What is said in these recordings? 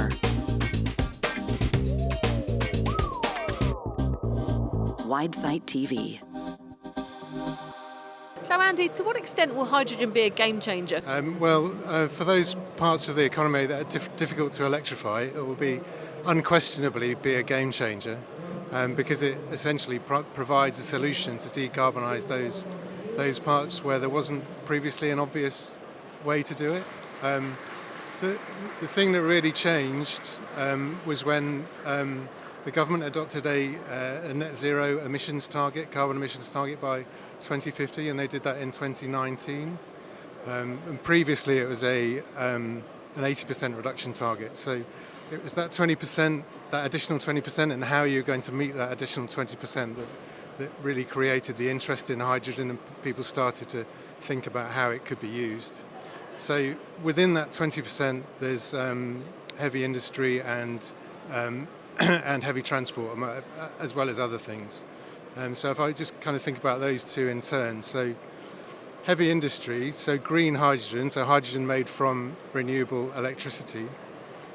more. Widesight TV. So Andy, to what extent will hydrogen be a game changer? For those parts of the economy that are difficult to electrify, it will be unquestionably be a game changer because it essentially provides a solution to decarbonise those parts where there wasn't previously an obvious way to do it. So the thing that really changed was when the government adopted a net zero emissions target, carbon emissions target by 2050, and they did that in 2019. And previously it was an 80% reduction target. So it was that 20%, that additional 20%, and how you're going to meet that additional 20% that really created the interest in hydrogen, and people started to think about how it could be used. So within that 20%, there's heavy industry and heavy transport, as well as other things. So if I just kind of think about those two in turn, so heavy industry, so green hydrogen, so hydrogen made from renewable electricity,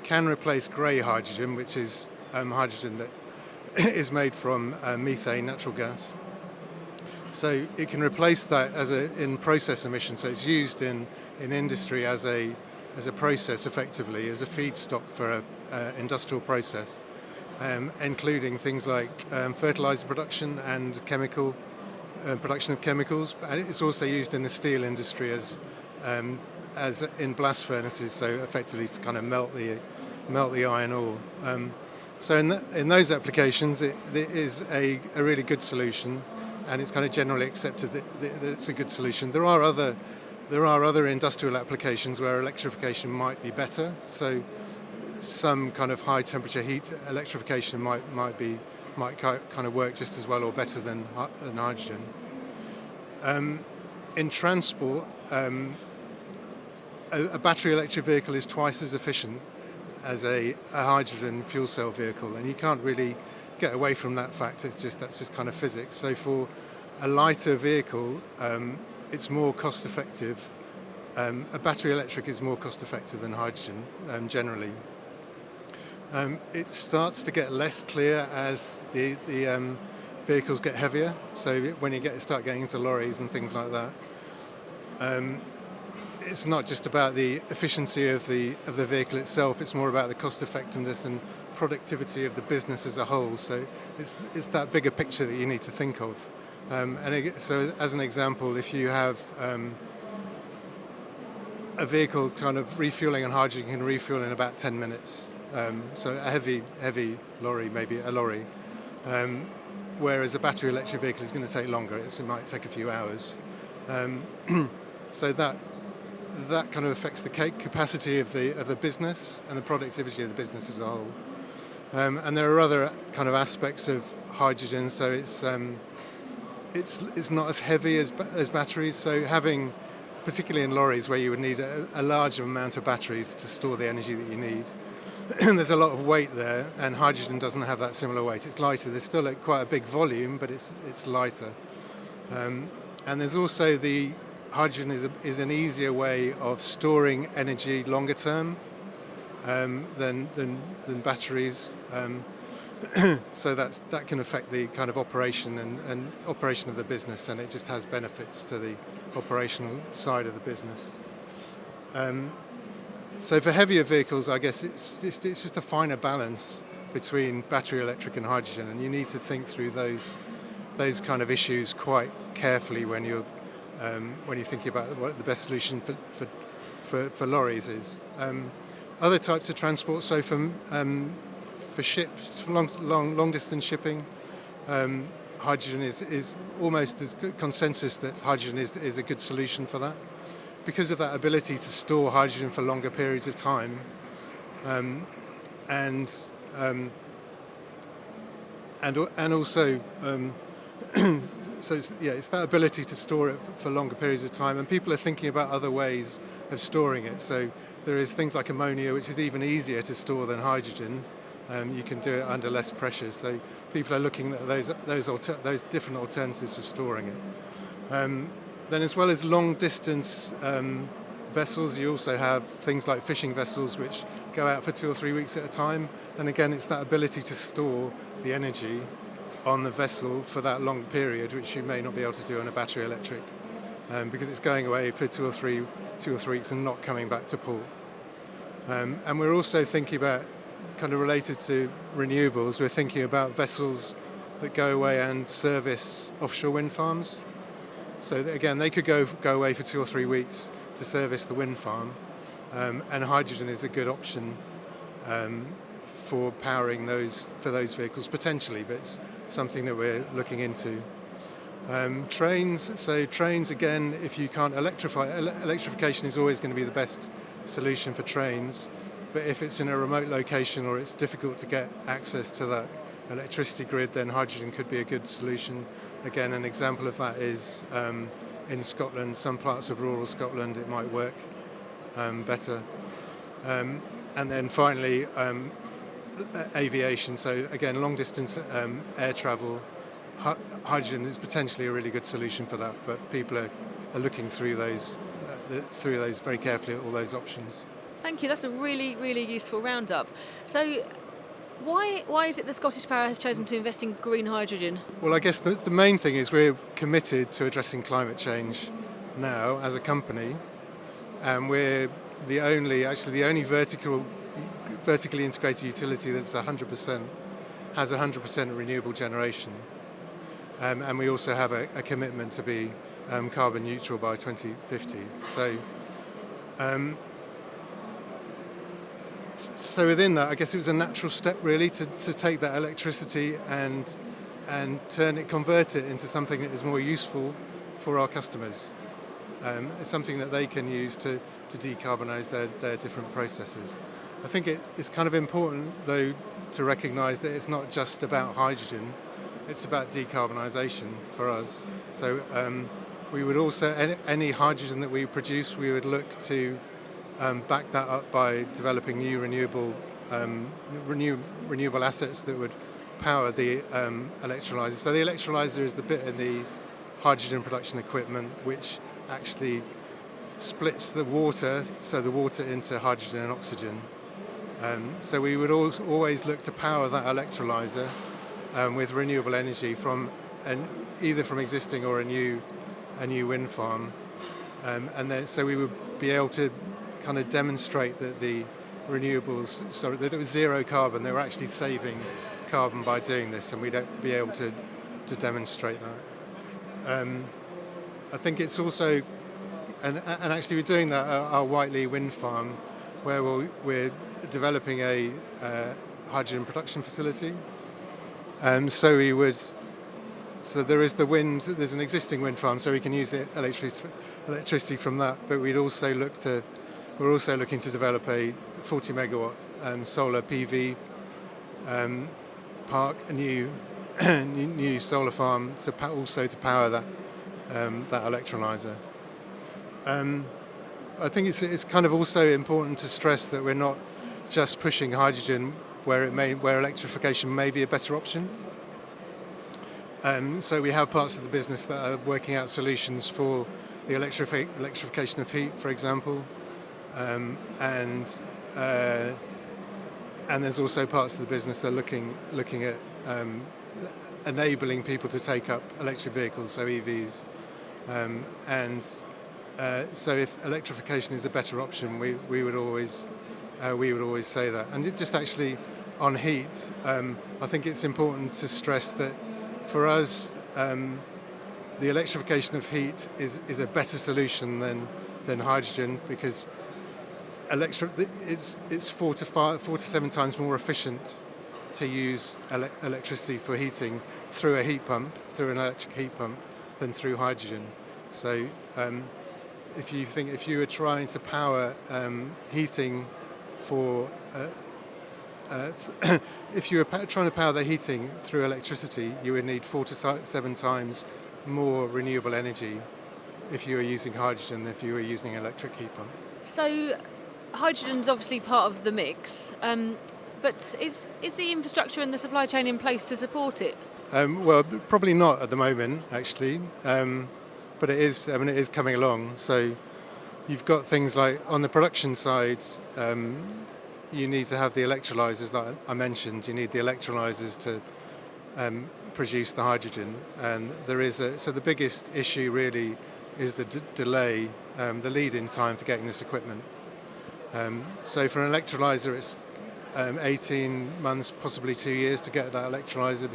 can replace grey hydrogen, which is hydrogen that is made from methane, natural gas. So it can replace that in process emissions. So it's used in industry as a process, effectively, as a feedstock for an industrial process. Including things like fertilizer production and chemical production of chemicals. And it's also used in the steel industry as in blast furnaces, so effectively to kind of melt the iron ore. So in those applications, it is a really good solution, and it's kind of generally accepted that it's a good solution. There are other industrial applications where electrification might be better. So some kind of high temperature heat electrification might kind of work just as well or better than hydrogen. In transport, a battery electric vehicle is twice as efficient as a hydrogen fuel cell vehicle, and you can't really get away from that fact. That's just kind of physics. So for a lighter vehicle, it's more cost effective. A battery electric is more cost effective than hydrogen generally. It starts to get less clear as the vehicles get heavier. So when you start getting into lorries and things like that, it's not just about the efficiency of the vehicle itself. It's more about the cost effectiveness and productivity of the business as a whole. So it's that bigger picture that you need to think of. So as an example, if you have a vehicle kind of refueling on hydrogen, can refuel in about 10 minutes. So a heavy lorry, maybe a lorry, whereas a battery electric vehicle is going to take longer. It might take a few hours. So that kind of affects the capacity of the business and the productivity of the business as a whole. And there are other kind of aspects of hydrogen. So it's not as heavy as batteries. So having, particularly in lorries where you would need a large amount of batteries to store the energy that you need, there's a lot of weight there, and hydrogen doesn't have that similar weight. It's lighter. There's still quite a big volume, but it's lighter. And there's also the hydrogen is an easier way of storing energy longer term than batteries. So that can affect the kind of operation and operation of the business, and it just has benefits to the operational side of the business. So for heavier vehicles, I guess it's just a finer balance between battery electric and hydrogen, and you need to think through those kind of issues quite carefully when you're thinking about what the best solution for lorries is. Other types of transport, so for ships, for long distance shipping, hydrogen is almost as good consensus that hydrogen is a good solution for that. Because of that ability to store hydrogen for longer periods of time, and also so it's that ability to store it for longer periods of time, and people are thinking about other ways of storing it. So there is things like ammonia, which is even easier to store than hydrogen. You can do it under less pressure. So people are looking at those different alternatives for storing it. Then, as well as long distance vessels. You also have things like fishing vessels which go out for 2 or 3 weeks at a time. And again, it's that ability to store the energy on the vessel for that long period, which you may not be able to do on a battery electric, because it's going away for 2 or 3 weeks and not coming back to port. And we're also thinking about, kind of related to renewables, we're thinking about vessels that go away and service offshore wind farms. So that, again, they could go away for 2 or 3 weeks to service the wind farm, and hydrogen is a good option for powering those vehicles potentially, but it's something that we're looking into. Trains again, if you can't electrification is always going to be the best solution for trains, but if it's in a remote location or it's difficult to get access to that electricity grid, then hydrogen could be a good solution. Again, an example of that is in Scotland, some parts of rural Scotland, it might work better. And then finally, aviation. So again, long distance air travel, hydrogen is potentially a really good solution for that, but people are looking through those very carefully at all those options. Thank you. That's a really, really useful roundup. So why is it that Scottish Power has chosen to invest in green hydrogen? Well, I guess the main thing is we're committed to addressing climate change now as a company, and we're the only vertically integrated utility that's 100% renewable generation, and we also have a commitment to be carbon neutral by 2050. So within that, I guess it was a natural step really to take that electricity and convert it into something that is more useful for our customers. It's something that they can use to decarbonise their different processes. I think it's kind of important though to recognise that it's not just about hydrogen, it's about decarbonisation for us. So we would also, any hydrogen that we produce, we would look to back that up by developing new renewable assets that would power the electrolyzer. So the electrolyzer is the bit in the hydrogen production equipment which actually splits the water into hydrogen and oxygen. So we would always look to power that electrolyzer with renewable energy either from existing or a new wind farm, and then so we would be able to kind of demonstrate that the renewables, that it was zero carbon. They were actually saving carbon by doing this, and we'd be able to demonstrate that. I think it's also, and actually we're doing that at our Whiteley wind farm, where we're developing a hydrogen production facility. So there's an existing wind farm, so we can use the electricity from that. But we're also looking to develop a 40 megawatt solar PV park, a new solar farm to power that electrolyzer. I think it's kind of also important to stress that we're not just pushing hydrogen where electrification may be a better option. So we have parts of the business that are working out solutions for the electrification of heat, for example, and there's also parts of the business that are looking at enabling people to take up electric vehicles, so EVs, so if electrification is a better option, we would always say that. And it just actually on heat, I think it's important to stress that for us, the electrification of heat is a better solution than hydrogen, because it's 4 to 7 times more efficient to use electricity for heating through an electric heat pump, than through hydrogen. So if you were trying to power heating for if you were trying to power the heating through electricity, you would need 4 to 7 times more renewable energy if you were using hydrogen than if you were using an electric heat pump. So hydrogen's obviously part of the mix, but is the infrastructure and the supply chain in place to support it? Well, probably not at the moment, actually, but it is. I mean, it is coming along. So you've got things like on the production side, you need to have the electrolyzers that I mentioned. You need the electrolyzers to produce the hydrogen, and so the biggest issue really is the delay, the lead-in time for getting this equipment. So for an electrolyzer, it's 18 months, possibly 2 years to get that electrolyzer.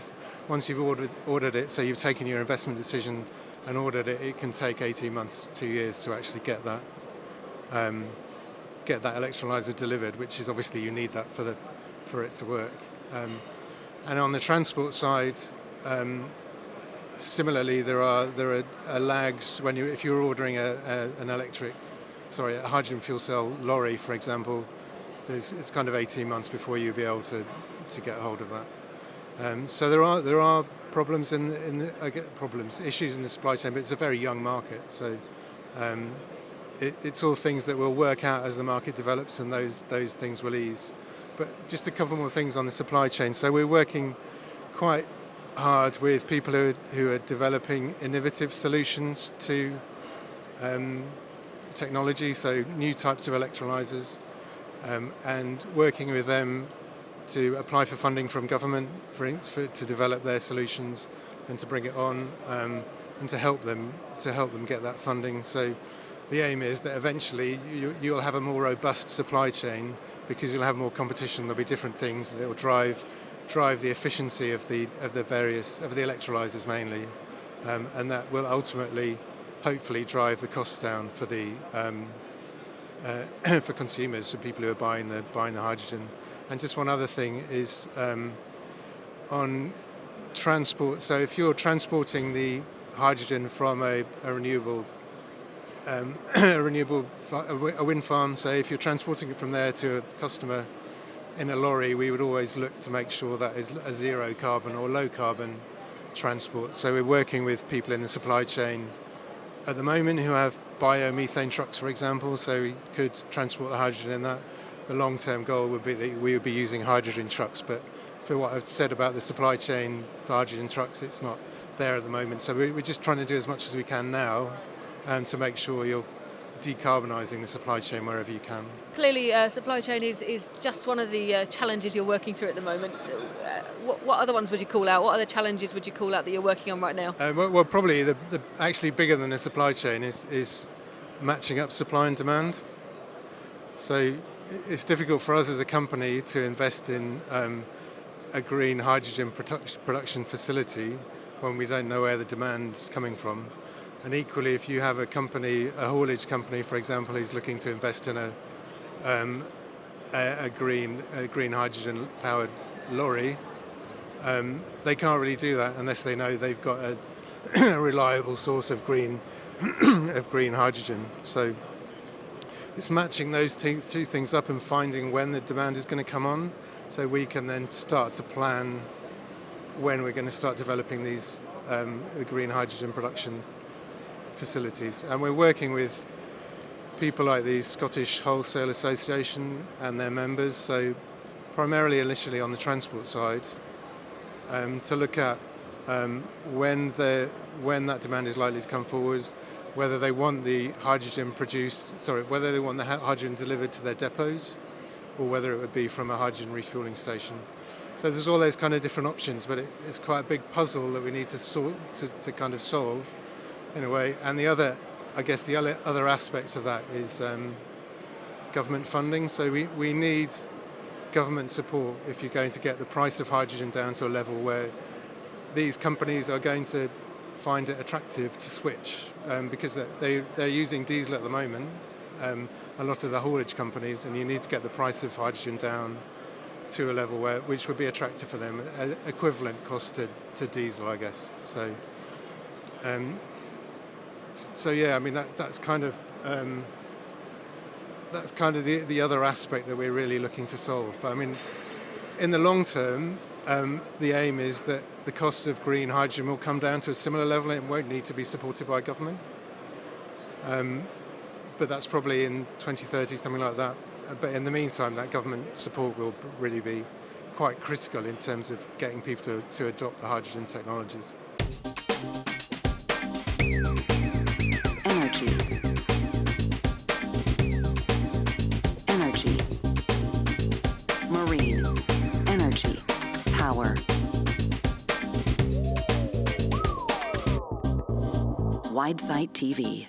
Once you've ordered it, so you've taken your investment decision and ordered it, it can take 18 months, 2 years to actually get that electrolyzer delivered, which is obviously you need that for it to work. And on the transport side, similarly, there are lags if you're ordering a hydrogen fuel cell lorry, for example. It's kind of 18 months before you'll be able to get hold of that. So there are problems issues in the supply chain, but it's a very young market. So it's all things that will work out as the market develops, and those things will ease. But just a couple more things on the supply chain. So we're working quite hard with people who are developing innovative solutions to technology, so new types of electrolyzers, and working with them to apply for funding from government to develop their solutions and to bring it on, and to help them get that funding. So the aim is that eventually you'll have a more robust supply chain because you'll have more competition. There'll be different things, and it will drive the efficiency of the electrolyzers mainly, and that will ultimately, hopefully, drive the costs down for the for consumers, for people who are buying the hydrogen. And just one other thing is on transport. So if you're transporting the hydrogen from a renewable a wind farm, say, if you're transporting it from there to a customer in a lorry, we would always look to make sure that is a zero carbon or low carbon transport. So we're working with people in the supply chain at the moment who have biomethane trucks, for example, so we could transport the hydrogen in that. The long-term goal would be that we would be using hydrogen trucks, but for what I've said about the supply chain for hydrogen trucks, it's not there at the moment. So we're just trying to do as much as we can now to make sure you're decarbonising the supply chain wherever you can. Clearly, supply chain is just one of the challenges you're working through at the moment. What other ones would you call out? What other challenges would you call out that you're working on right now? Well, probably the actually bigger than the supply chain is matching up supply and demand. So it's difficult for us as a company to invest in a green hydrogen production facility when we don't know where the demand is coming from. And equally, if you have a haulage company, for example, who's looking to invest in a green hydrogen powered lorry, they can't really do that unless they know they've got a reliable source of green hydrogen. So it's matching those two things up and finding when the demand is going to come on, so we can then start to plan when we're going to start developing these the green hydrogen production facilities. And we're working with people like the Scottish Wholesale Association and their members, so primarily initially on the transport side, to look at when that demand is likely to come forward, whether they want the hydrogen delivered to their depots, or whether it would be from a hydrogen refueling station. So there's all those kind of different options, but it's quite a big puzzle that we need to solve in a way. And the other aspects of that is government funding. So we need government support if you're going to get the price of hydrogen down to a level where these companies are going to find it attractive to switch, because they're using diesel at the moment, a lot of the haulage companies, and you need to get the price of hydrogen down to a level which would be attractive for them, equivalent cost to diesel, I guess. So yeah, I mean that's kind of the other aspect that we're really looking to solve. But I mean, in the long term, the aim is that the cost of green hydrogen will come down to a similar level and it won't need to be supported by government. But that's probably in 2030, something like that. But in the meantime, that government support will really be quite critical in terms of getting people to adopt the hydrogen technologies. Energy. power. Widesight TV.